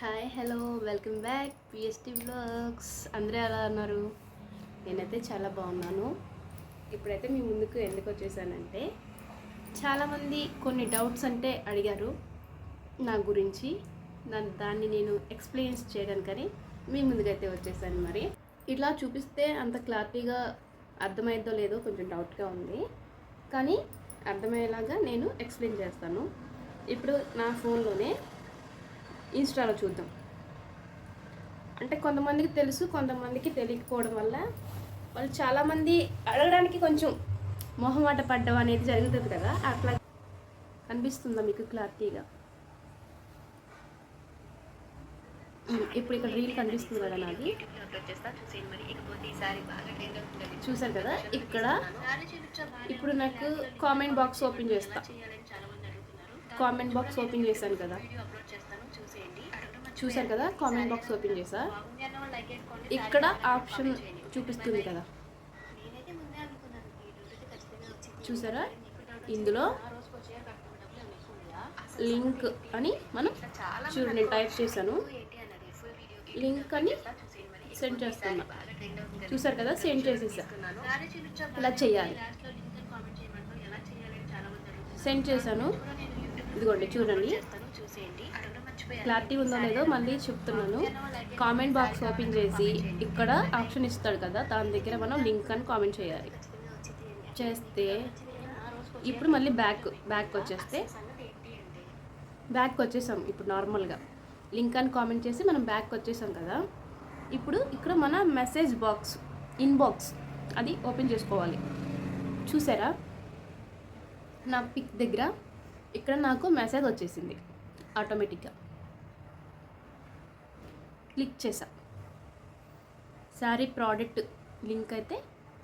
Hi hello welcome back PST blogs. అందరూ ఎలా ఉన్నారు? నేనైతే చాలా బాగున్నాను. ఇప్పుడైతే మీ ముందుకు ఎందుకు వచ్చేసానంటే, చాలామంది కొన్ని డౌట్స్ అంటే అడిగారు నా గురించి. దాన్ని నేను ఎక్స్ప్లెయిన్స్ చేయడానికని మీ ముందుకైతే వచ్చేసాను. మరి ఇట్లా చూపిస్తే అంత క్లారిటీగా అర్థమైద్దో లేదో కొంచెం డౌట్గా ఉంది, కానీ అర్థమయ్యేలాగా నేను ఎక్స్ప్లెయిన్ చేస్తాను. ఇప్పుడు నా ఫోన్లోనే ఇన్స్టాలో చూద్దాం. అంటే కొంతమందికి తెలుసు, కొంతమందికి తెలియకపోవడం వల్ల వాళ్ళు చాలామంది అడగడానికి కొంచెం మొహమాట పడ్డం అనేది జరుగుతుంది కదా. అట్లా కనిపిస్తుందా మీకు క్లారిటీగా? ఇప్పుడు ఇక్కడ రీల్ కనిపిస్తుంది కదా నాది, చూసారు కదా. ఇక్కడ ఇప్పుడు నాకు కామెంట్ బాక్స్ ఓపెన్ చేస్తా. కామెంట్ బాక్స్ ఓపెన్ చేశాను కదా, చూసారు కదా. కామెంట్ బాక్స్ ఓపెన్ చేసా, ఇక్కడ ఆప్షన్ చూపిస్తుంది కదా, చూసారా. ఇందులో లింక్ అని మనం చూడండి, నేను టైప్ చేశాను లింక్ అని సెండ్ చేస్తున్నా. చూసారు కదా, సెండ్ చేసేసా. ఇలా చేయాలి. సెండ్ చేశాను, ఇదిగోండి చూడండి. క్లారిటీ ఉందో లేదో మళ్ళీ చెప్తున్నాను. కామెంట్ బాక్స్ ఓపెన్ చేసి ఇక్కడ ఆప్షన్ ఇస్తాడు కదా, దాని దగ్గర మనం లింక్ అని కామెంట్ చేయాలి. చేస్తే ఇప్పుడు మళ్ళీ బ్యాక్ వచ్చేసాం. ఇప్పుడు నార్మల్గా లింక్ అని కామెంట్ చేసి మనం బ్యాక్ వచ్చేసాం కదా. ఇప్పుడు ఇక్కడ మన మెసేజ్ బాక్స్, ఇన్బాక్స్ అది ఓపెన్ చేసుకోవాలి. చూసారా, నా పిక్ దగ్గర ఇక్కడ నాకు మెసేజ్ వచ్చేసింది ఆటోమేటిక్గా. క్లిక్ చేసా, శారీ ప్రోడక్ట్ లింక్ అయితే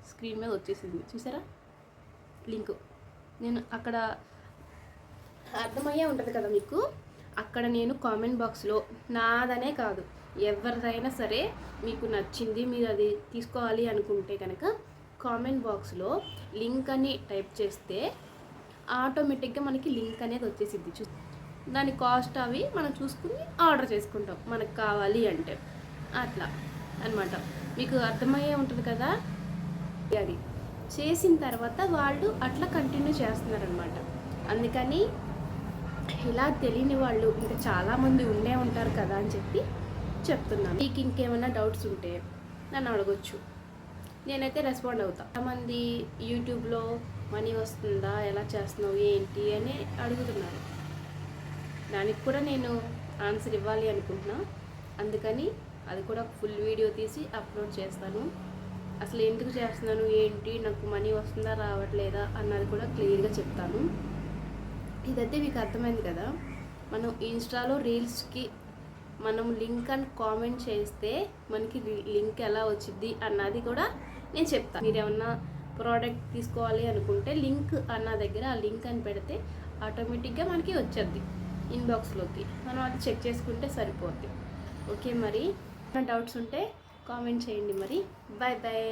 స్క్రీన్ మీద వచ్చేసింది. చూసారా లింకు. నేను అక్కడ అర్థమయ్యే ఉంటుంది కదా మీకు. అక్కడ నేను కామెంట్ బాక్స్లో నాదనే కాదు, ఎవరిదైనా సరే మీకు నచ్చింది, మీరు అది తీసుకోవాలి అనుకుంటే కనుక కామెంట్ బాక్స్లో లింక్ అని టైప్ చేస్తే ఆటోమేటిక్గా మనకి లింక్ అనేది వచ్చేసింది. దాని కాస్ట్ అవి మనం చూసుకుని ఆర్డర్ చేసుకుంటాం మనకు కావాలి అంటే. అట్లా అనమాట. మీకు అర్థమయ్యే ఉంటుంది కదా. అది చేసిన తర్వాత వాళ్ళు అట్లా కంటిన్యూ చేస్తున్నారనమాట. అందుకని ఇలా తెలియని వాళ్ళు ఇంకా చాలామంది ఉండే ఉంటారు కదా అని చెప్పి చెప్తున్నాను. మీకు ఇంకేమైనా డౌట్స్ ఉంటే నన్ను అడగొచ్చు, నేనైతే రెస్పాండ్ అవుతా. చాలామంది యూట్యూబ్లో మనీ వస్తుందా, ఎలా చేస్తున్నావు, ఏంటి అని అడుగుతున్నారు. దానికి కూడా నేను ఆన్సర్ ఇవ్వాలి అనుకుంటున్నా. అందుకని అది కూడా ఫుల్ వీడియో తీసి అప్లోడ్ చేస్తాను. అసలు ఎందుకు చేస్తున్నాను, ఏంటి, నాకు మనీ వస్తుందా రావట్లేదా అన్నది కూడా క్లియర్గా చెప్తాను. ఇదైతే మీకు అర్థమైంది కదా. మనం ఇన్స్టాలో రీల్స్కి మనం లింక్ అని కామెంట్ చేస్తే మనకి లింక్ ఎలా వచ్చింది అన్నది కూడా నేను చెప్తాను. మీరు ఏమన్నా ప్రోడక్ట్ తీసుకోవాలి అనుకుంటే లింక్ అన్న దగ్గర ఆ లింక్ అని పెడితే ఆటోమేటిక్గా మనకి వచ్చేది ఇన్బాక్స్లోకి. మనం అది చెక్ చేసుకుంటే సరిపోద్ది. ఓకే, మరి డౌట్స్ ఉంటే కామెంట్ చేయండి. మరి బాయ్ బాయ్.